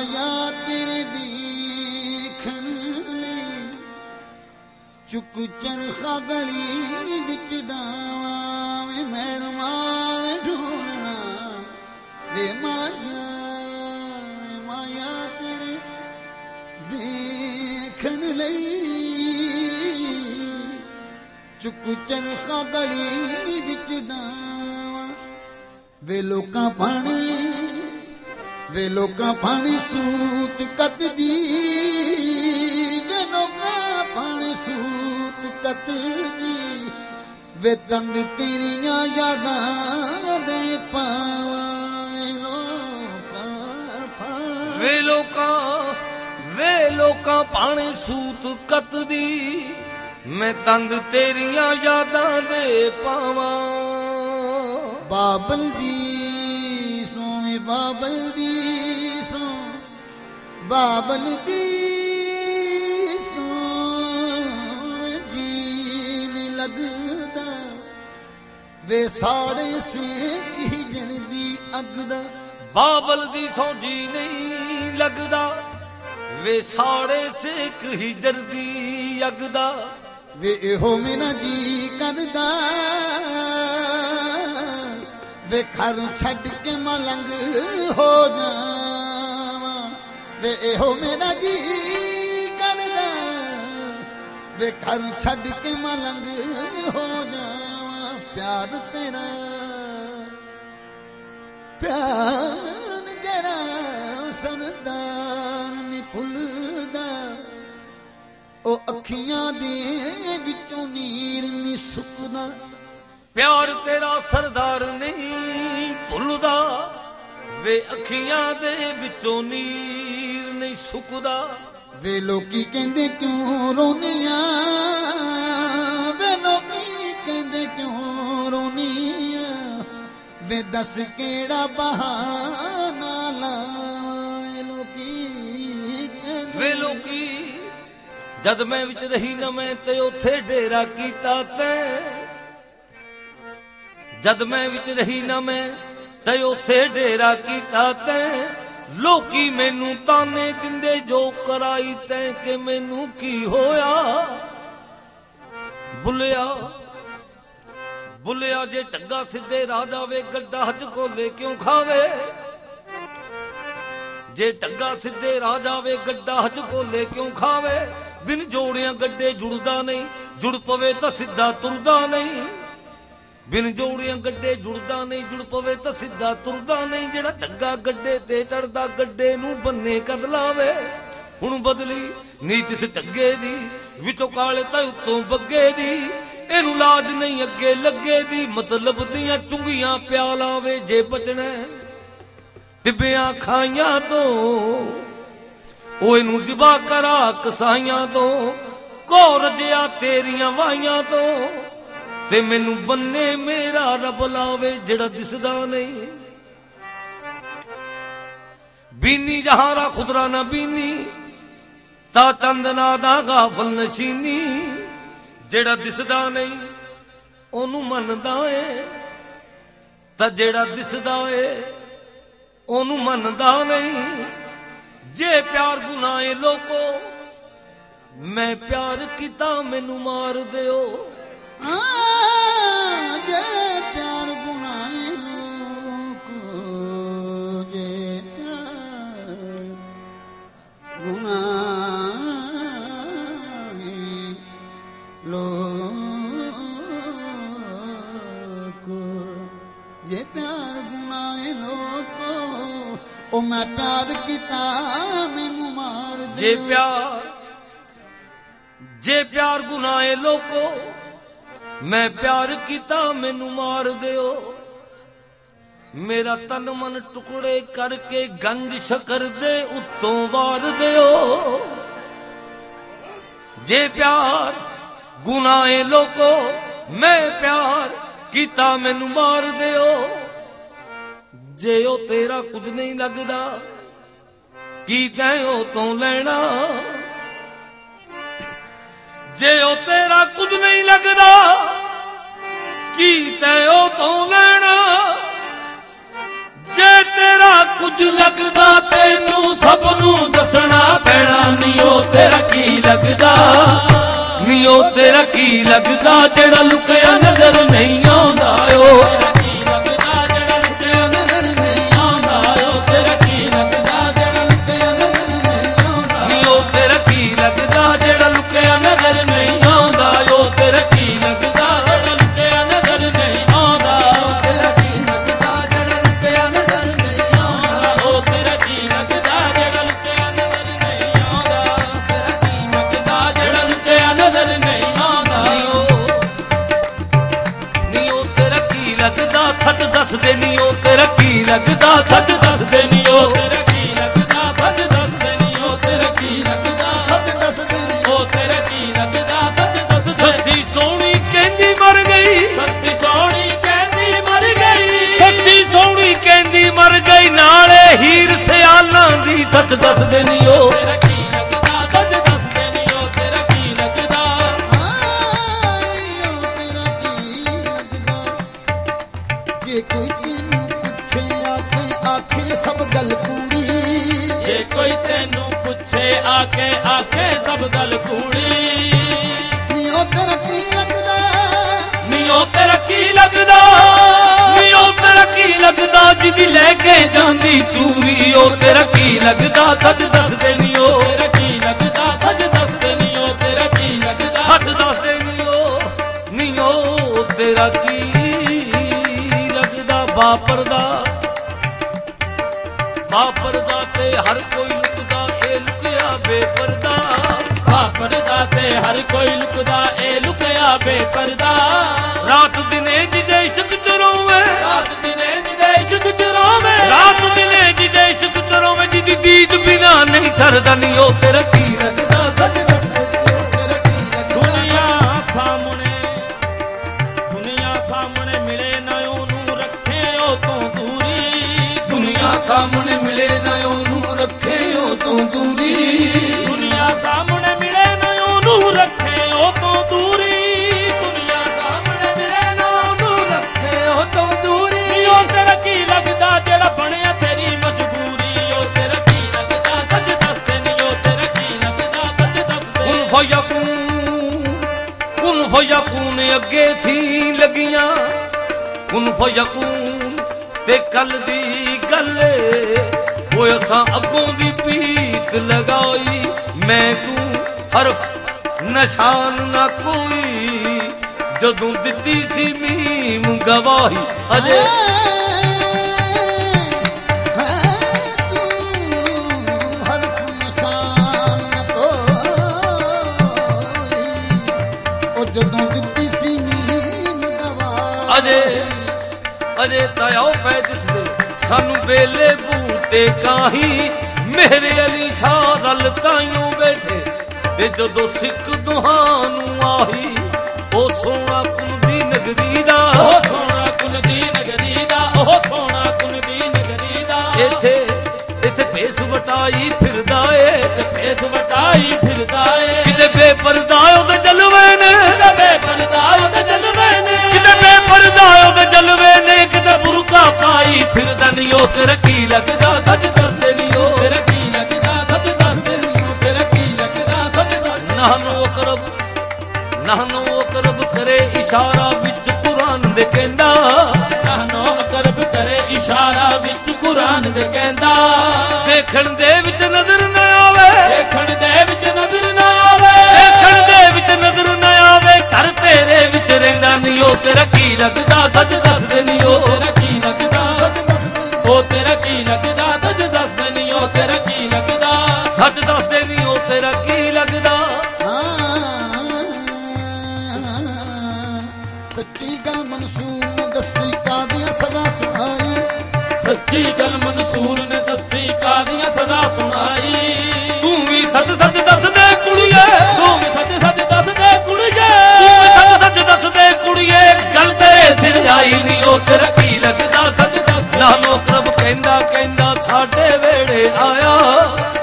माया तेरे देखण लई चुक चरखा गली विच डावा वे मैरमा वे ढूंढना वे माया तेरे देखण लई चुक चरखा गली विच डावा वे लोकां पानी सूत कत दी वे लोकां पानी सूत कत दी वे तंग तेरियां यादां दे पावा वे लोकां पानी सूत कत दी मैं तंग तेरियां यादां दे पावा बाबल दी सोवे बाबल दी सो बाबल दी सो जी नहीं लगदा वे साड़े सेक हिजण दी अगदा बाबल दी सो जी नहीं लगदा वे साड़े सेक हिजर दी अगदा वे एहो मेरा जी करदा वे घर छड़ के मलंग हो जावा वे एहो मेरा जी करदा वे घर छड़ के मलंग हो जावा प्यार तेरा प्यार जरा सरदार नी फुलदा ओ अखियां दे विचों नीर नी सुकदा प्यार तेरा सरदार नहीं भुलदा वे अखियां दे विचों नीर नहीं सुकदा वे लोकी कहंदे क्यों रोनियां वे लोकी कहंदे क्यों रोनियां वे दस केड़ा बहाना लाए वे लोकी जद मैं विच रही न मैं ते उथे डेरा कीता ते जद मैं विच रही ना मैं ते उथे डेरा कीता ते लोकी मैनू ताने दिंदे जो कराई तै के मैनू की होया बुलिया जे टग्गा सीधे राह जावे गड्ढा हज कोले क्यों खावे जे टग्गा सीधे राह जावे गड्ढा हज कोले क्यों खावे बिन जोड़ियां गड्ढे जुड़दा नहीं जुड़ पवे तां सीधा तुरदा नहीं बिन जोड़ियां गड्ढे जुड़दा नहीं जुड़ पवे तां सीधा तुरदा नहीं जेड़ा टग्गा गड्ढे ते चढ़दा गड्ढे नूं बन्ने कद लावे हुण बदली नीत इस टग्गे दी विचों काले तां उत्तों बग्गे दी इनू लाज नहीं अगे लगे दी मतलब दियां चुंगियां प्या लावे जे बचना टिब्बियां खाइयां तो ओ इनू जिबा करा कसाइयां तो घोर जिया तेरियां वाइयां तो ते मैनू बन्ने मेरा रब लावे जेड़ा दिसदा नहीं बीनी जहारा खुदरा ना बीनी ता चंदना दा गाफल नशीनी जेड़ा दिसदा नहीं ओनू मनदा है ता जेड़ा दिसदा है ओनू मनदा नहीं जे प्यार गुनाह है लोको मैं प्यार कीता मैनू मार दियो जे प्यार गुनाह लोको जे प्यार गुनाह लोको जे प्यार गुनाह लोको ओ मैं प्यार कीता मैनू मार दे जे प्यार गुनाह लोको मैं प्यार कीता मैनू मार दियो मेरा तन मन टुकड़े करके गंज शकर दे उत्तों वार दियो जे प्यार गुनाह लोको मैं प्यार कीता मैनू मार दियो जे ओ तेरा कुछ नहीं लगदा की तैं ओ तो लेना जे ओ तेरा कुछ नहीं लगदा की तैं ओ तो लेना जे तेरा कुछ लगदा तेनू सब नू लगदा नी ओ तेरा की लगदा जेड़ा लुकिया नजर नहीं आंदा ओ लगदा सच दस देनी ओ तेरा की लगदा सच दस देनी ओ तेरा की लगदा सच दस देनी ओ तेरा की लगदा सच दस देनी सच्ची सोहनी कहंदी मर गई सच्ची सोहनी कहंदी मर गई सच्ची सोहनी कहंदी मर गई नाले हीर सियालां दी सच दस देनी ओ तेरा की लगदा सच दस देनी ओ तेरा की लगदा जे कोई सब गल कूड़ी जे कोई तेनू पुछे आके आखे सब गल कूड़ी नी ओ तेरा की लगदा नी ओ तेरा की लगदा नी ओ तेरा की लगदा जिदी लेके जांदी चूरी ओ तेरा की लगदा सच दस देनी ओ तेरा की लगदा सच दस देनी ओ तेरा की लगदा सच दस देनी ओ नी ओ तेरा की लगदा वापरदा वापरदा ते हर कोई लुकदा ए लुकिया बेपरदा वापरदा ते हर कोई लुकदा ए लुकिया बेपरदा रात दिने जिदे इश्क च रोवे रात दिने जिदे इश्क च रोवे रात दिने जिदे इश्क च रोवे जिदी दीद बिना नहीं सरदा नी ओ तेरा की लगदा सच दस तेरा की लगदा दुनिया सामने मिले ना ओनू रखे ओ तो दूरी दुनिया सामने मिले ना ओनू रखे ओ तो दूरी दुनिया सामने मिले ना ओनू रखे ओ तो दूरी दुनिया सामने मिले ना ओनू रखे ओ तो दूरी ओ तेरा की लगदा जेड़ा बनया तेरी मजबूरी ओ तेरा की लगदा सच दस देनी ओ तेरा की लगदा सच दस दे कुन फयकून अगे थी लगियां कुन फयकून ते कल दी गले वो असां अगों दी पीत लगाई मैं तू हरफ निशान ना कोई जदों दिती सी मीम गवाही अजे अजे अजे ताया पै दिसदे सानू बेले बूटे काही मेरे अली शाह रल ताइयों बैठे ते जदों सिख दुहानू आही ओ सोना कुन दी नगरी दा ओ सोना कुन दी नगरी दा ओ सोना कुन दी नगरी दा इथे इथे भेस वटाई फिरदा ए भेस वटाई फिरदा ए किते बेपरदा ओदे जलवे ने किते बेपरदा ओदे जलवे ने किते बेपरदा ओदे जलवे ने किते बुरका पाई फिरदा नी ओ तेरा की लगदा सच दस देनी ओ तेरा की लगदा सच दस देनी ओ तेरा की लगदा सच दस नहनो अकरब करे इशारा विच कुरान दे कहंदा नहनो अकरब करे इशारा विच कुरान दे कहंदा देखण दे विच नजर ना आवे देखण दे विच नजर ना आवे देखण दे विच नजर ना आवे घर तेरे विच रहिंदा नी ओ तेरा की लगदा सच दस देनी ओ तेरा की लगदा सच दस ओ तेरा की लगदा सच दस देनी ओ तेरा की लगदा सच दस देनी ओ तेरा की लगदा सच्ची गल मंसूर ने दसी कादियां सदा सुनाई सच्ची गल मंसूर ने दसी कादियां सदा सुनाई तू भी सच सच दस दे कुड़िए तू भी सच सच दस दे कुड़िए तू भी सच सच दस दे कुड़िए गल तेरे सिर आई नी ओ तेरा की लगदा सच दस नानो अकरब कहंदा कहंदा साडे वेड़े आया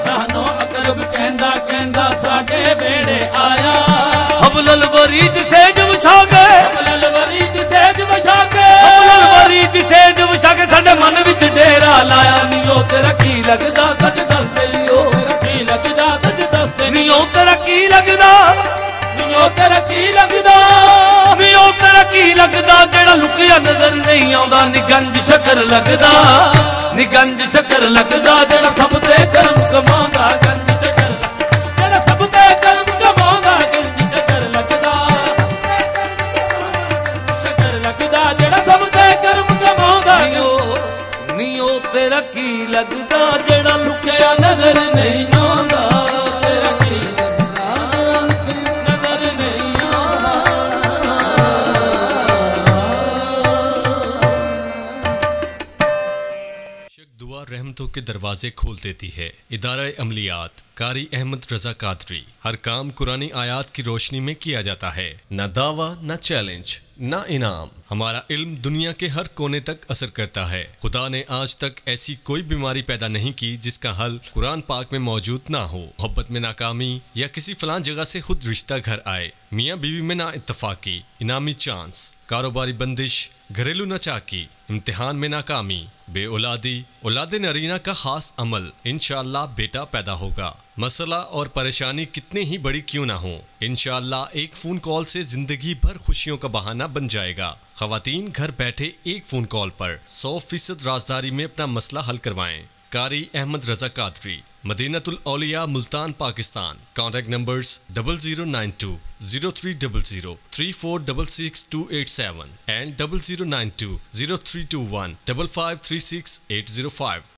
नानो अकरब कहंदा कहंदा साडे वेड़े आया हबलल वरीद सेज वछा गए हबलल वरीद सेज वछा गए हबलल वरीद सेज वछा के साडे मन विच डेरा लाया नी ओ तेरा की लगदा सच दस दे नी ओ तेरा की लगदा सच दस दे नी ओ नियो तेरा की लगदा नियो तेरा की लगदा नियो तेरा की लगदा जेड़ा लुकिया नजर नहीं आउंदा निगंज शकर लगदा निगंज शकर लगदा जेड़ा सब ते कर्म कमांदा गंज शकर जेड़ा सब ते कर्म कमांदा गंज शकर लगदा शकर लगदा जेड़ा सब ते कर्म कमांदा नियो नियो तेरा की लगदा जेड़ा लुकिया नजर नहीं आउंदा तेरा की लगदा जेड़ा लुकिया नजर नहीं दुआ रहमतों के दरवाजे खोल देती है। इदारा अमलियात कारी अहमद रजा कादरी। हर काम कुरानी आयात की रोशनी में किया जाता है। न दावा न चैलेंज न इनाम। हमारा इल्म दुनिया के हर कोने तक असर करता है। खुदा ने आज तक ऐसी कोई बीमारी पैदा नहीं की जिसका हल कुरान पाक में मौजूद ना हो। मोहब्बत में नाकामी या किसी फलां जगह से खुद रिश्ता घर आए, मियाँ बीवी में ना इत्तफाकी, इनामी चांस, कारोबारी बंदिश, घरेलू नचाकी, इम्तिहान में नाकामी, बे औलादी, औलादे नरीना का खास अमल, इंशाअल्लाह बेटा पैदा होगा। मसला और परेशानी कितने ही बड़ी क्यों ना हो, इंशाअल्लाह एक फोन कॉल से जिंदगी भर खुशियों का बहाना बन जाएगा। खवातीन घर बैठे एक फोन कॉल पर 100% राजदारी में अपना मसला हल करवाएं। कारी Ahmad Raza Qadri, Madinatul Auliya, Multan, Pakistan. Contact numbers 0092 0300 3466287 and 0092 0321 5536 805।